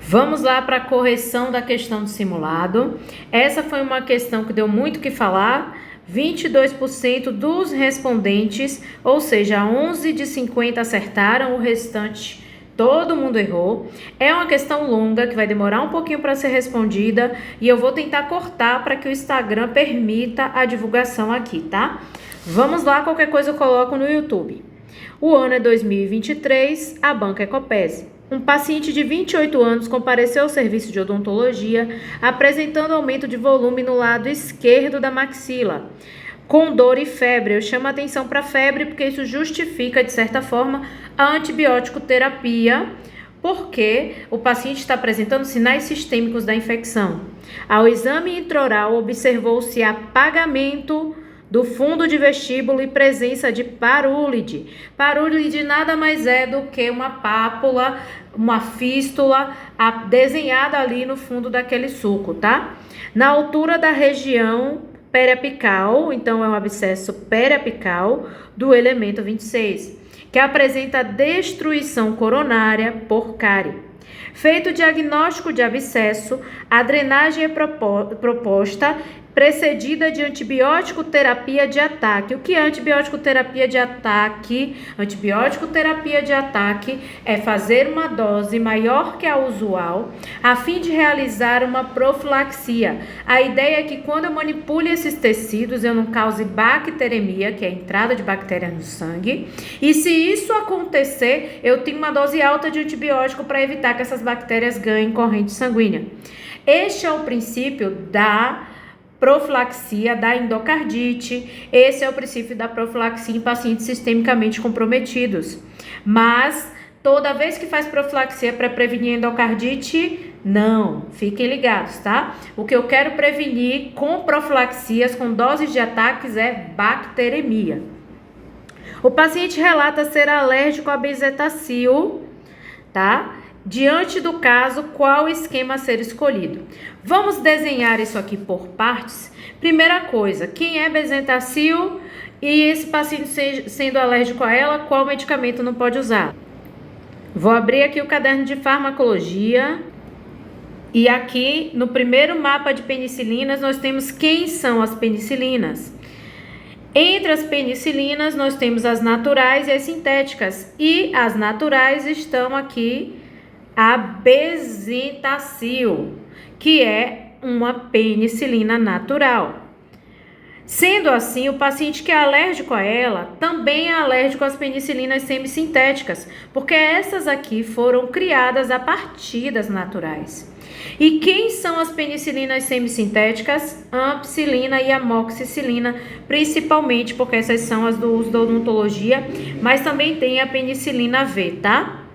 Vamos lá para a correção da questão do simulado. Essa foi uma questão que deu muito o que falar. 22% dos respondentes, ou seja, 11 de 50 acertaram, o restante todo mundo errou. É uma questão longa que vai demorar um pouquinho para ser respondida e eu vou tentar cortar para que o Instagram permita a divulgação aqui, tá? Vamos lá, qualquer coisa eu coloco no YouTube. O ano é 2023, a Banca Ecopese. Um paciente de 28 anos compareceu ao serviço de odontologia, apresentando aumento de volume no lado esquerdo da maxila, com dor e febre. Eu chamo a atenção para a febre porque isso justifica, de certa forma, a antibiótico terapia, porque o paciente está apresentando sinais sistêmicos da infecção. Ao exame intraoral, observou-se apagamento do fundo de vestíbulo e presença de parúlide. Parúlide nada mais é do que uma pápula, uma fístula desenhada ali no fundo daquele suco, tá? Na altura da região periapical, então é um abscesso periapical do elemento 26, que apresenta destruição coronária por cárie. Feito o diagnóstico de abscesso, a drenagem é proposta precedida de antibiótico terapia de ataque. O que é antibiótico terapia de ataque? Antibiótico terapia de ataque é fazer uma dose maior que a usual a fim de realizar uma profilaxia. A ideia é que quando eu manipule esses tecidos eu não cause bacteremia, que é a entrada de bactérias no sangue, e se isso acontecer, eu tenho uma dose alta de antibiótico para evitar que essas bactérias ganhem corrente sanguínea. Este é o princípio da profilaxia da endocardite. Esse é o princípio da profilaxia em pacientes sistemicamente comprometidos. Mas toda vez que faz profilaxia para prevenir endocardite, não, fiquem ligados, tá? O que eu quero prevenir com profilaxias, com doses de ataques, é bacteremia. O paciente relata ser alérgico a benzetacil, tá? Diante do caso, qual o esquema a ser escolhido? Vamos desenhar isso aqui por partes. Primeira coisa, quem é benzetacil e esse paciente sendo alérgico a ela, qual medicamento não pode usar? Vou abrir aqui o caderno de farmacologia e aqui no primeiro mapa de penicilinas nós temos quem são as penicilinas. Entre as penicilinas nós temos as naturais e as sintéticas, e as naturais estão aqui a benzetacil, que é uma penicilina natural. Sendo assim, o paciente que é alérgico a ela também é alérgico às penicilinas semissintéticas, porque essas aqui foram criadas a partir das naturais. E quem são as penicilinas semissintéticas? Ampicilina e amoxicilina, principalmente porque essas são as do uso da odontologia, mas também tem a penicilina V, tá?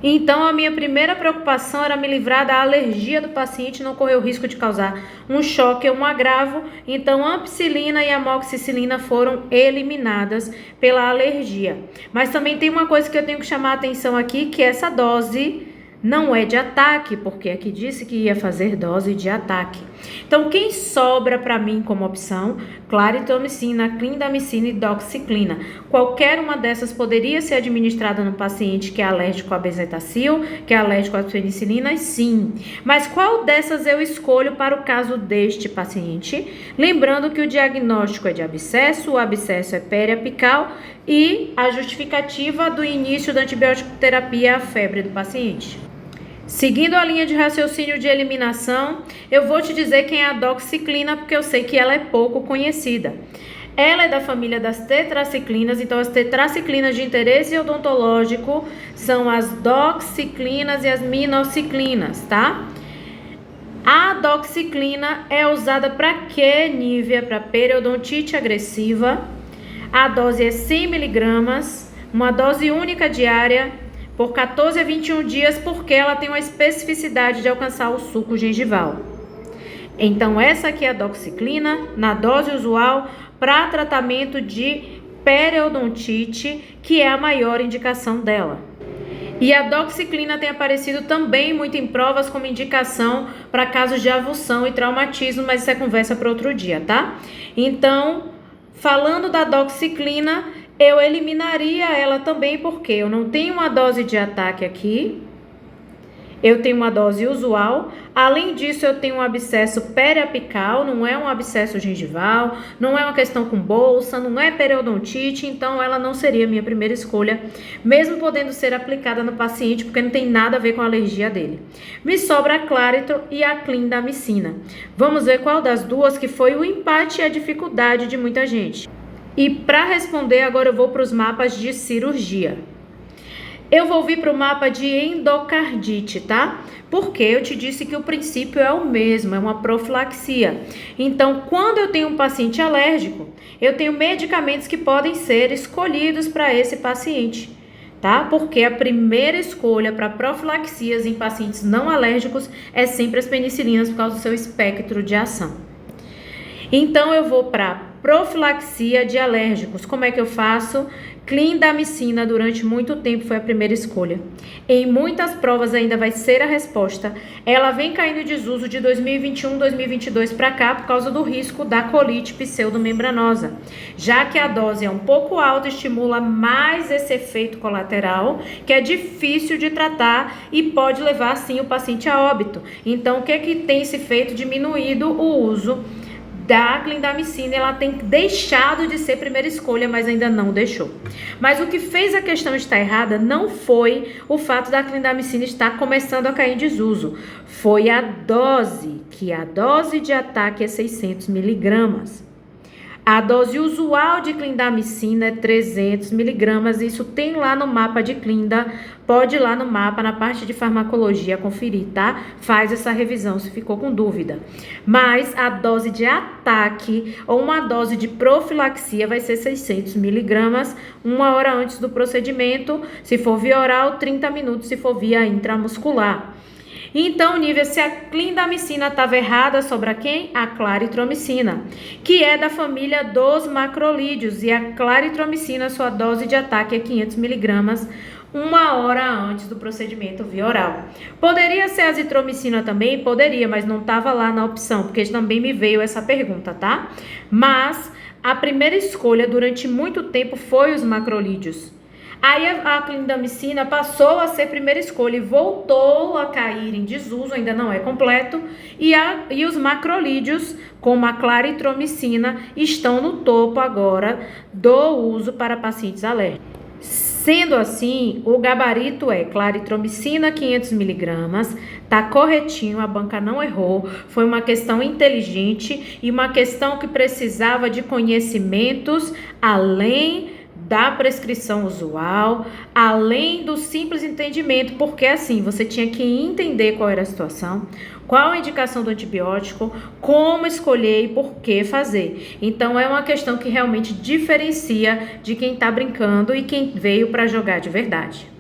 Então, a minha primeira preocupação era me livrar da alergia do paciente, não correr o risco de causar um choque ou um agravo. Então, a ampicilina e a amoxicilina foram eliminadas pela alergia. Mas também tem uma coisa que eu tenho que chamar a atenção aqui, que essa dose não é de ataque, porque aqui disse que ia fazer dose de ataque. Então, quem sobra para mim como opção? Claritromicina, clindamicina e doxiciclina. Qualquer uma dessas poderia ser administrada no paciente que é alérgico a benzetacil, que é alérgico às penicilinas? Sim. Mas qual dessas eu escolho para o caso deste paciente? Lembrando que o diagnóstico é de abscesso, o abscesso é periapical e a justificativa do início da antibiótico terapia é a febre do paciente. Seguindo a linha de raciocínio de eliminação, eu vou te dizer quem é a doxiciclina, porque eu sei que ela é pouco conhecida. Ela é da família das tetraciclinas, então as tetraciclinas de interesse odontológico são as doxiciclinas e as minociclinas, tá? A doxiciclina é usada para que, Nívia? Para periodontite agressiva. A dose é 100 mg, uma dose única diária, por 14 a 21 dias, porque ela tem uma especificidade de alcançar o suco gengival. Então, essa aqui é a doxiciclina, na dose usual, para tratamento de periodontite, que é a maior indicação dela. E a doxiciclina tem aparecido também muito em provas como indicação para casos de avulsão e traumatismo, mas isso é conversa para outro dia, tá? Então, falando da doxiciclina, eu eliminaria ela também porque eu não tenho uma dose de ataque aqui eu tenho uma dose usual. Além disso, eu tenho um abscesso periapical, não é um abscesso gengival, não é uma questão com bolsa, não é periodontite, então ela não seria a minha primeira escolha, mesmo podendo ser aplicada no paciente, porque não tem nada a ver com a alergia dele. Me sobra a Claritro e a clindamicina. Vamos ver qual das duas que foi o empate e a dificuldade de muita gente. E para responder, agora eu vou para os mapas de cirurgia. Eu vou vir para o mapa de endocardite, tá? Porque eu te disse que o princípio é o mesmo, é uma profilaxia. Então, quando eu tenho um paciente alérgico, eu tenho medicamentos que podem ser escolhidos para esse paciente, tá? Porque a primeira escolha para profilaxias em pacientes não alérgicos é sempre as penicilinas por causa do seu espectro de ação. Então, eu vou para profilaxia de alérgicos. Como é que eu faço? Clindamicina durante muito tempo foi a primeira escolha. Em muitas provas ainda vai ser a resposta. Ela vem caindo em desuso de 2021, 2022 para cá por causa do risco da colite pseudomembranosa. Já que a dose é um pouco alta, estimula mais esse efeito colateral, que é difícil de tratar e pode levar sim o paciente a óbito. Então, o que tem se feito? Diminuído o uso da clindamicina. Ela tem deixado de ser primeira escolha, mas ainda não deixou. Mas o que fez a questão estar errada não foi o fato da clindamicina estar começando a cair em desuso, foi a dose, que a dose de ataque é 600 miligramas. A dose usual de clindamicina é 300 miligramas, isso tem lá no mapa de Clinda, pode ir lá no mapa, na parte de farmacologia, conferir, tá? Faz essa revisão se ficou com dúvida. Mas a dose de ataque ou uma dose de profilaxia vai ser 600 miligramas, 1 hora antes do procedimento, se for via oral, 30 minutos, se for via intramuscular. Então, nível, se a clindamicina estava errada, sobra quem? A claritromicina, que é da família dos macrolídeos. E a claritromicina, sua dose de ataque é 500 miligramas, 1 hora antes do procedimento via oral. Poderia ser a azitromicina também? Poderia, mas não estava lá na opção, porque também me veio essa pergunta, tá? Mas a primeira escolha durante muito tempo foi os macrolídeos. Aí a clindamicina passou a ser primeira escolha e voltou a cair em desuso, ainda não é completo, e os macrolídeos, como a claritromicina, estão no topo agora do uso para pacientes alérgicos. Sendo assim, o gabarito é claritromicina 500 miligramas, tá corretinho, a banca não errou, foi uma questão inteligente e uma questão que precisava de conhecimentos além da prescrição usual, além do simples entendimento, porque assim, você tinha que entender qual era a situação, qual a indicação do antibiótico, como escolher e por que fazer. Então, é uma questão que realmente diferencia de quem está brincando e quem veio para jogar de verdade.